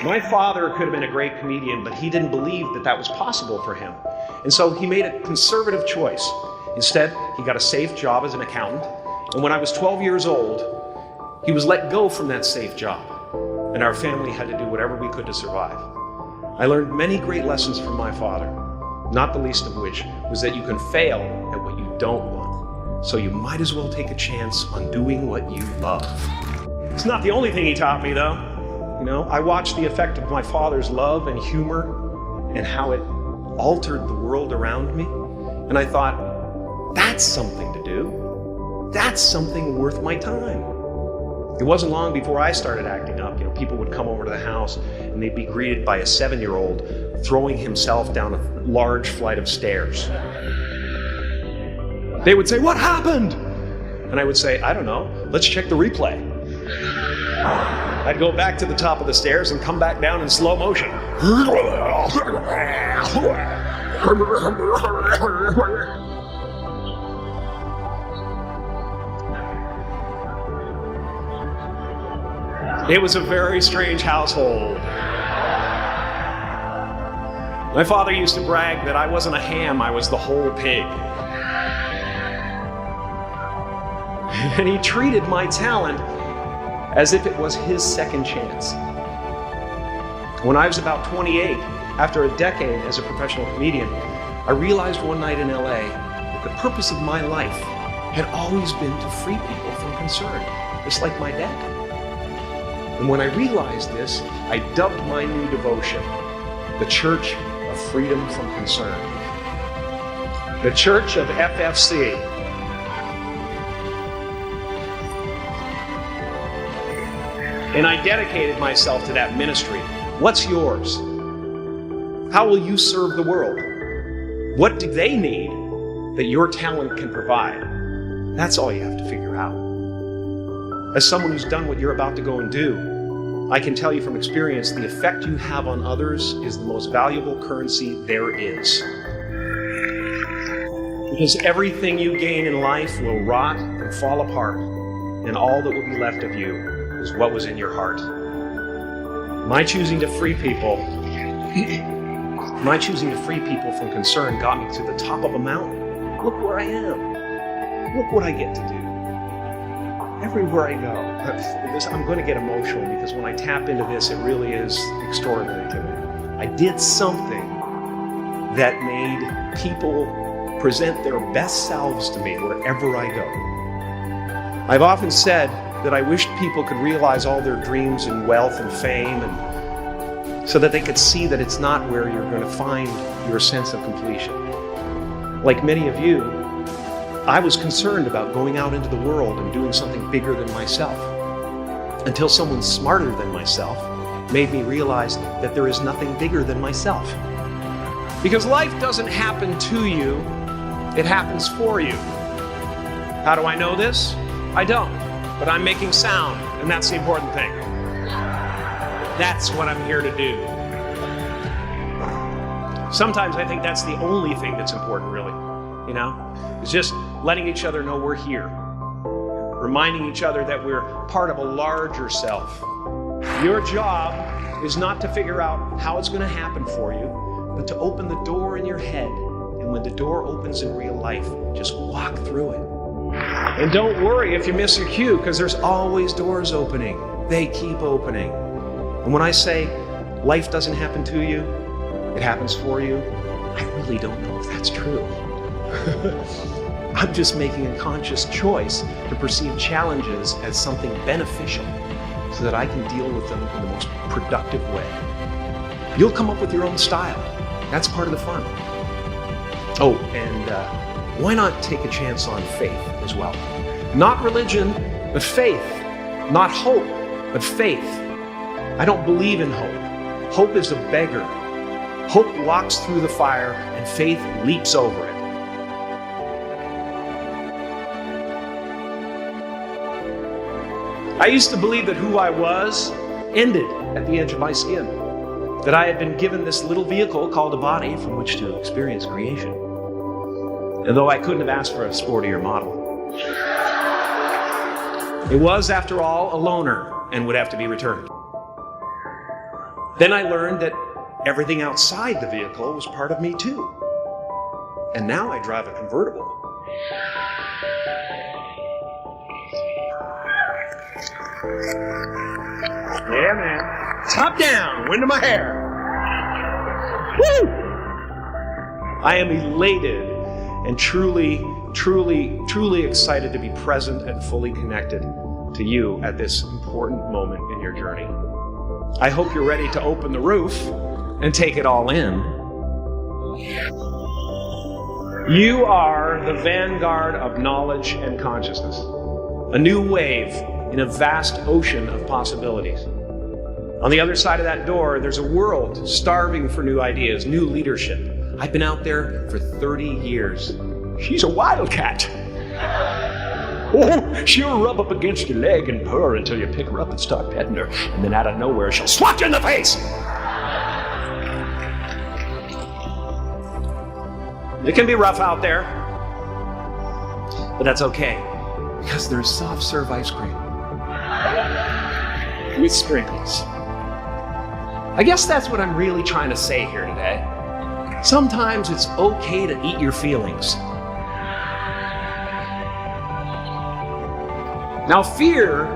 My father could have been a great comedian, but he didn't believe that that was possible for him. And so he made a conservative choice. Instead, he got a safe job as an accountant. And when I was 12 years old, he was let go from that safe job. And our family had to do whatever we could to survive. I learned many great lessons from my father, not the least of which was that you can fail at what you don't want. So you might as well take a chance on doing what you love. It's not the only thing he taught me, though. You know, I watched the effect of my father's love and humor and how it altered the world around me. And I thought, that's something to do. That's something worth my time. It wasn't long before I started acting up. You know, people would come over to the house and they'd be greeted by a 7-year-old throwing himself down a large flight of stairs. They would say, "What happened?" And I would say, "I don't know. Let's check the replay." I'd go back to the top of the stairs and come back down in slow motion. It was a very strange household. My father used to brag that I wasn't a ham, I was the whole pig. And he treated my talent as if it was his second chance. When I was about 28, after a decade as a professional comedian, I realized one night in LA that the purpose of my life had always been to free people from concern, just like my dad. And when I realized this, I dubbed my new devotion the Church of Freedom from Concern. The Church of FFC. And I dedicated myself to that ministry. What's yours? How will you serve the world? What do they need that your talent can provide? That's all you have to figure out. As someone who's done what you're about to go and do, I can tell you from experience, the effect you have on others is the most valuable currency there is. Because everything you gain in life will rot and fall apart, and all that will be left of you is what was in your heart. My choosing to free people from concern got me to the top of a mountain. Look where I am. Look what I get to do. Everywhere I go. I'm going to get emotional because when I tap into this, it really is extraordinary to me. I did something that made people present their best selves to me wherever I go. I've often said that I wished people could realize all their dreams and wealth and fame, and so that they could see that it's not where you're going to find your sense of completion. Like many of you, I was concerned about going out into the world and doing something bigger than myself, until someone smarter than myself made me realize that there is nothing bigger than myself. Because life doesn't happen to you, it happens for you. How do I know this? I don't. But I'm making sound, and that's the important thing. That's what I'm here to do. Sometimes I think that's the only thing that's important, really. You know? It's just letting each other know we're here. Reminding each other that we're part of a larger self. Your job is not to figure out how it's going to happen for you, but to open the door in your head. And when the door opens in real life, just walk through it. And don't worry if you miss your cue, because there's always doors opening. They keep opening. And when I say life doesn't happen to you, it happens for you, I really don't know if that's true. I'm just making a conscious choice to perceive challenges as something beneficial so that I can deal with them in the most productive way. You'll come up with your own style. That's part of the fun. Oh, and why not take a chance on faith as well? Not religion, but faith. Not hope, but faith. I don't believe in hope. Hope is a beggar. Hope walks through the fire and faith leaps over it. I used to believe that who I was ended at the edge of my skin. That I had been given this little vehicle called a body from which to experience creation. And though I couldn't have asked for a sportier model. It was, after all, a loaner and would have to be returned. Then I learned that everything outside the vehicle was part of me too. And now I drive a convertible. Yeah, man. Top down, wind of my hair. Woo! I am elated and truly excited to be present and fully connected to you at this important moment in your journey. I hope you're ready to open the roof and take it all in. You are the vanguard of knowledge and consciousness, a new wave in a vast ocean of possibilities. On the other side of that door, there's a world starving for new ideas, new leadership. I've been out there for 30 years. She's a wildcat. Oh, she'll rub up against your leg and purr until you pick her up and start petting her. And then out of nowhere, she'll swat you in the face. It can be rough out there, but that's okay, because there's soft serve ice cream with sprinkles. I guess that's what I'm really trying to say here today. Sometimes it's okay to eat your feelings. Now, fear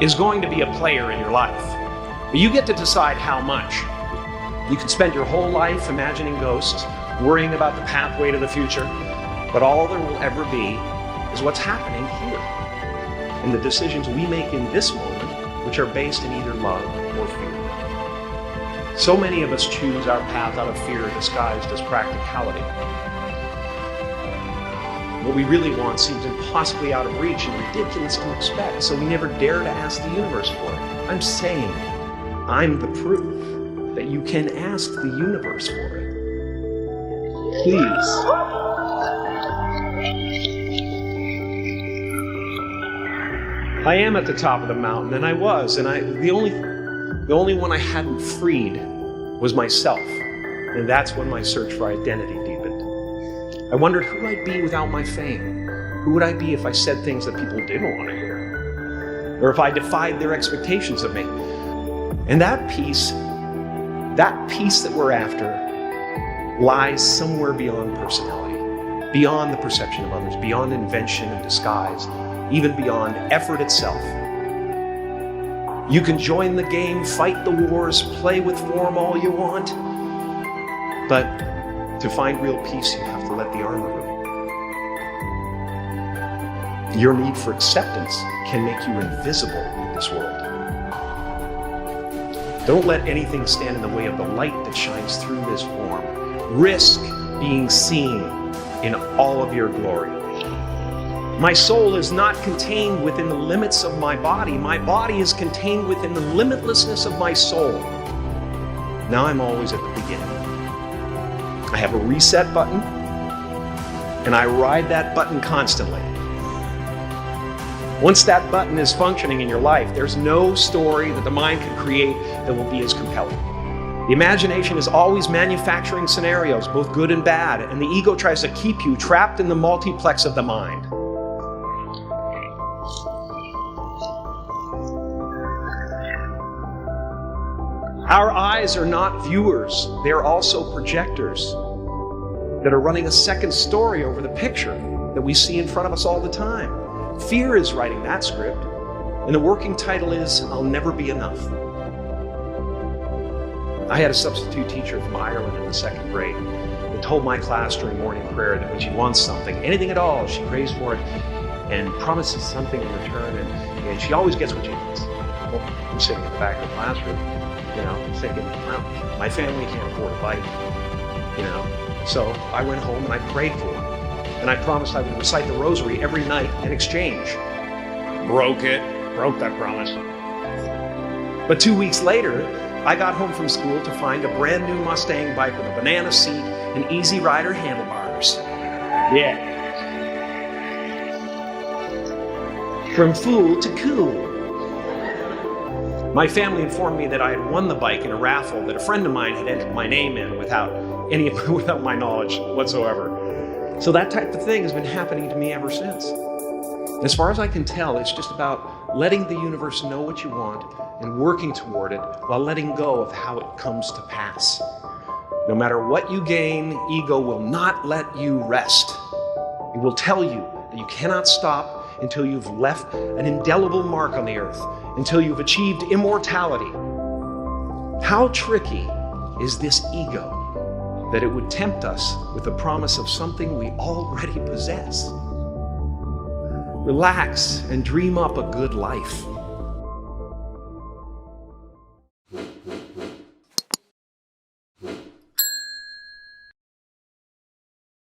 is going to be a player in your life, but you get to decide how much. You can spend your whole life imagining ghosts, worrying about the pathway to the future, but all there will ever be is what's happening here, and the decisions we make in this moment, which are based in either love or fear. So many of us choose our path out of fear disguised as practicality. What we really want seems impossibly out of reach and ridiculous to expect, so we never dare to ask the universe for it. I'm saying, I'm the proof that you can ask the universe for it. Please. I am at the top of the mountain, and I was, and the only one I hadn't freed was myself, and that's when my search for identity deepened. I wondered who I'd be without my fame. Who would I be if I said things that people didn't want to hear? Or if I defied their expectations of me? And that peace that we're after, lies somewhere beyond personality, beyond the perception of others, beyond invention and disguise, even beyond effort itself. You can join the game, fight the wars, play with form all you want, but to find real peace, you have to let the armor go. Your need for acceptance can make you invisible in this world. Don't let anything stand in the way of the light that shines through this form. Risk being seen in all of your glory. My soul is not contained within the limits of my body. My body is contained within the limitlessness of my soul. Now I'm always at the beginning. I have a reset button, and I ride that button constantly. Once that button is functioning in your life, there's no story that the mind can create that will be as compelling. The imagination is always manufacturing scenarios, both good and bad, and the ego tries to keep you trapped in the multiplex of the mind. Our eyes are not viewers, they are also projectors that are running a second story over the picture that we see in front of us all the time. Fear is writing that script, and the working title is, I'll Never Be Enough. I had a substitute teacher from Ireland in the second grade that told my class during morning prayer that when she wants something, anything at all, she prays for it and promises something in return, and she always gets what she wants. Well, I'm sitting in the back of the classroom, thinking, well, my family can't afford a bike, So I went home and I prayed for her. And I promised I would recite the rosary every night in exchange. Broke that promise. But 2 weeks later, I got home from school to find a brand new Mustang bike with a banana seat and Easy Rider handlebars. Yeah. From fool to cool. My family informed me that I had won the bike in a raffle that a friend of mine had entered my name in without my knowledge whatsoever. So that type of thing has been happening to me ever since. As far as I can tell, it's just about letting the universe know what you want and working toward it while letting go of how it comes to pass. No matter what you gain, ego will not let you rest. It will tell you that you cannot stop until you've left an indelible mark on the earth, until you've achieved immortality. How tricky is this ego that it would tempt us with the promise of something we already possess? Relax and dream up a good life.